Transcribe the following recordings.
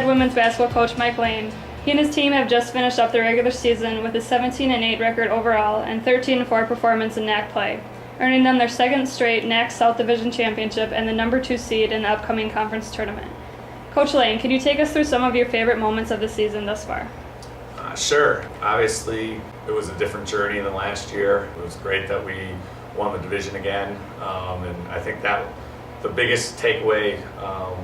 head women's basketball coach Mike Lane. He and his team have just finished up the regular season with a 17-8 record overall and 13-4 performance in NAC play, earning them their second straight NAC South Division championship and the number 2 seed in the upcoming conference tournament. Coach Lane, can you take us through some of your favorite moments of the season thus far? Sure. Obviously, it was a different journey than last year. It was great that we won the division again, and I think that the biggest takeaway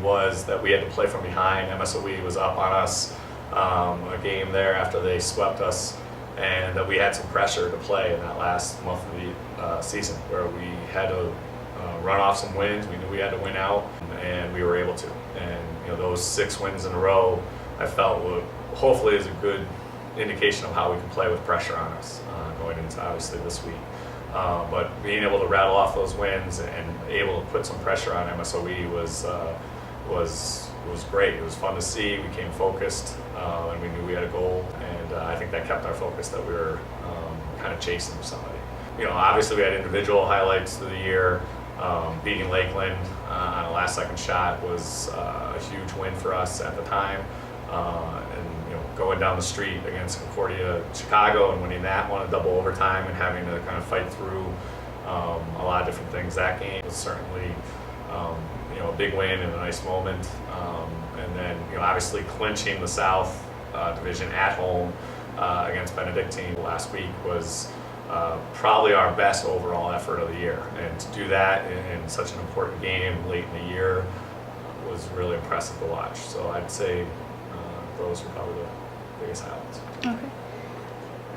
was that we had to play from behind. MSOE was up on us a game there after they swept us, and that we had some pressure to play in that last month of the season where we had to run off some wins. We knew we had to win out, and we were able to. And those 6 wins in a row, I felt hopefully is a good indication of how we can play with pressure on us going into obviously this week. But being able to rattle off those wins and able to put some pressure on MSOE was great. It was fun to see. We came focused, and we knew we had a goal, and I think that kept our focus that we were kind of chasing somebody. Obviously we had individual highlights through the year. Beating Lakeland on a last-second shot was a huge win for us at the time, and going down the street against Concordia Chicago and winning that one in double overtime and having to kind of fight through a lot of different things. That game was certainly a big win and a nice moment, and then obviously clinching the South Division at home against Benedictine last week was probably our best overall effort of the year, and to do that in such an important game late in the year was really impressive to watch. So I'd say those were probably the biggest highlights. Okay.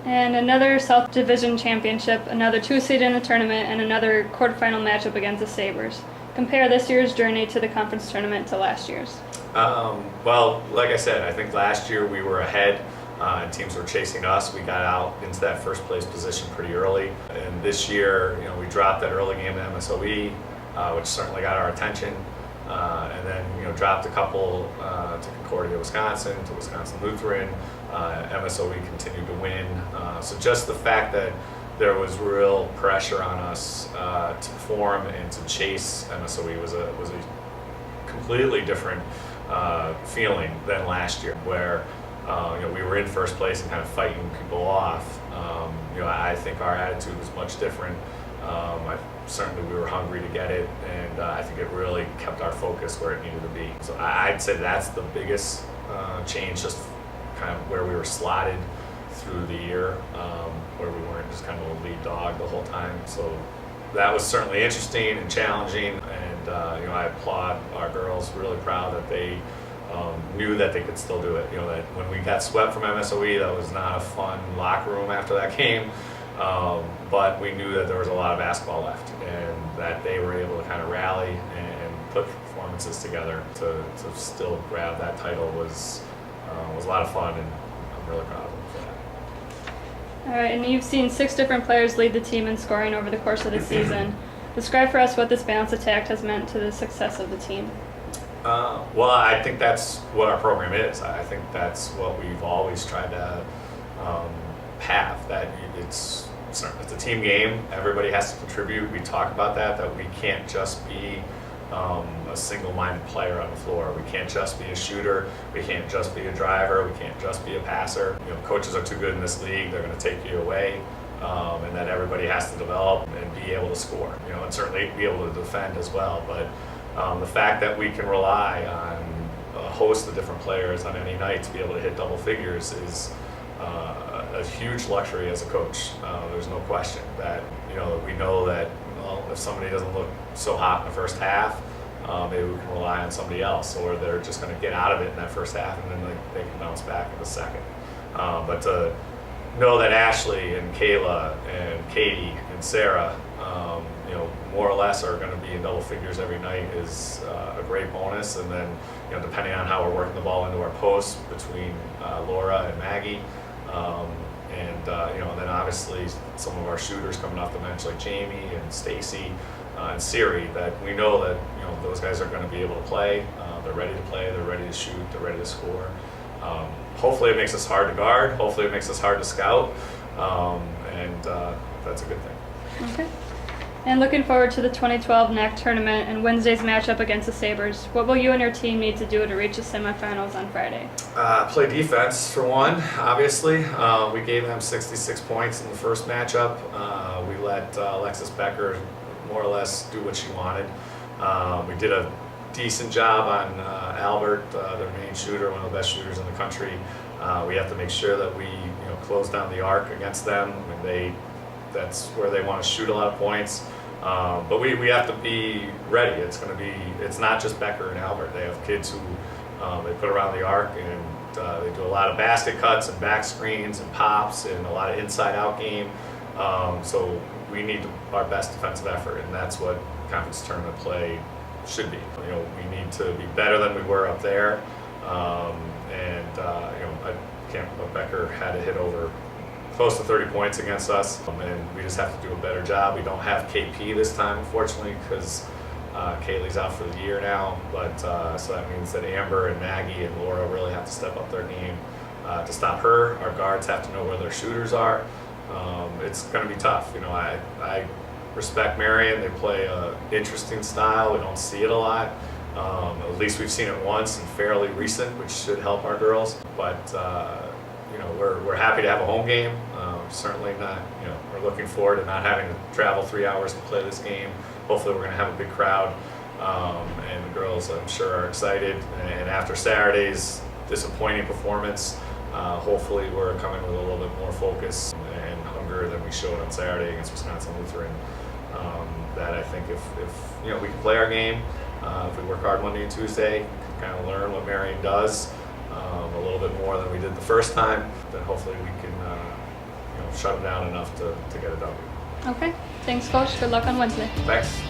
And another South Division championship, another 2 seed in the tournament, and another quarterfinal matchup against the Sabres. Compare this year's journey to the conference tournament to last year's. Well, like I said, I think last year we were ahead. And teams were chasing us. We got out into that first place position pretty early. And this year, we dropped that early game to MSOE, which certainly got our attention. And then, dropped a couple to Concordia, Wisconsin, to Wisconsin Lutheran. MSOE continued to win. So just the fact that there was real pressure on us to perform and to chase MSOE was a completely different feeling than last year, where we were in first place and kind of fighting people off. I think our attitude was much different. Certainly we were hungry to get it, and I think it really kept our focus where it needed to be. So I'd say that's the biggest change, just kind of where we were slotted through the year, where we weren't just kind of a lead dog the whole time. So that was certainly interesting and challenging, and I applaud our girls, really proud that they knew that they could still do it. That when we got swept from MSOE, that was not a fun locker room after that game, but we knew that there was a lot of basketball left, and that they were able to kind of rally and put performances together to still grab that title was a lot of fun, and I'm really proud of them for that. All right, and you've seen 6 different players lead the team in scoring over the course of the season. Describe for us what this balanced attack has meant to the success of the team. Well, I think that's what our program is. I think that's what we've always tried to have, that it's a team game. Everybody has to contribute. We talk about that we can't just be a single-minded player on the floor. We can't just be a shooter. We can't just be a driver. We can't just be a passer. Coaches are too good in this league. They're going to take you away, and that everybody has to develop and be able to score. And certainly be able to defend as well. But the fact that we can rely on a host of different players on any night to be able to hit double figures is a huge luxury as a coach. There's no question that we know that if somebody doesn't look so hot in the first half, maybe we can rely on somebody else, or they're just going to get out of it in that first half and then they can bounce back in the second. But to know that Ashley and Kayla and Katie and Sarah more or less are going to be in double figures every night is a great bonus. And then, depending on how we're working the ball into our posts between Laura and Maggie, and then obviously some of our shooters coming off the bench like Jamie and Stacy and Siri, that we know that those guys are going to be able to play. They're ready to play. They're ready to shoot. They're ready to score. Hopefully, it makes us hard to guard. Hopefully, it makes us hard to scout, and that's a good thing. Okay. And looking forward to the 2012 NAC Tournament and Wednesday's matchup against the Sabres. What will you and your team need to do to reach the semifinals on Friday? Play defense, for one, obviously. We gave them 66 points in the first matchup. We let Alexis Becker more or less do what she wanted. We did a decent job on Albert, their main shooter, one of the best shooters in the country. We have to make sure that we close down the arc against them. I mean, that's where they want to shoot a lot of points. But we have to be ready. It's not just Becker and Albert. They have kids who they put around the arc, and they do a lot of basket cuts and back screens and pops and a lot of inside-out game. So we need our best defensive effort, and that's what conference tournament play should be. We need to be better than we were up there. Becker had to hit over close to 30 points against us, and we just have to do a better job. We don't have KP this time, unfortunately, because Kaylee's out for the year now. But so that means that Amber and Maggie and Laura really have to step up their game to stop her. Our guards have to know where their shooters are. It's going to be tough. I respect Marion. They play an interesting style. We don't see it a lot. At least we've seen it once and fairly recent, which should help our girls. But we're happy to have a home game. Certainly not. We're looking forward to not having to travel 3 hours to play this game. Hopefully, we're going to have a big crowd, and the girls, I'm sure, are excited. And after Saturday's disappointing performance, hopefully, we're coming with a little bit more focus and hunger than we showed on Saturday against Wisconsin Lutheran. That I think if we can play our game, if we work hard Monday and Tuesday, kind of learn what Marion does a little bit more than we did the first time, then hopefully we can shut them down enough to get a W. Okay. Thanks, Coach. Good luck on Wednesday. Thanks.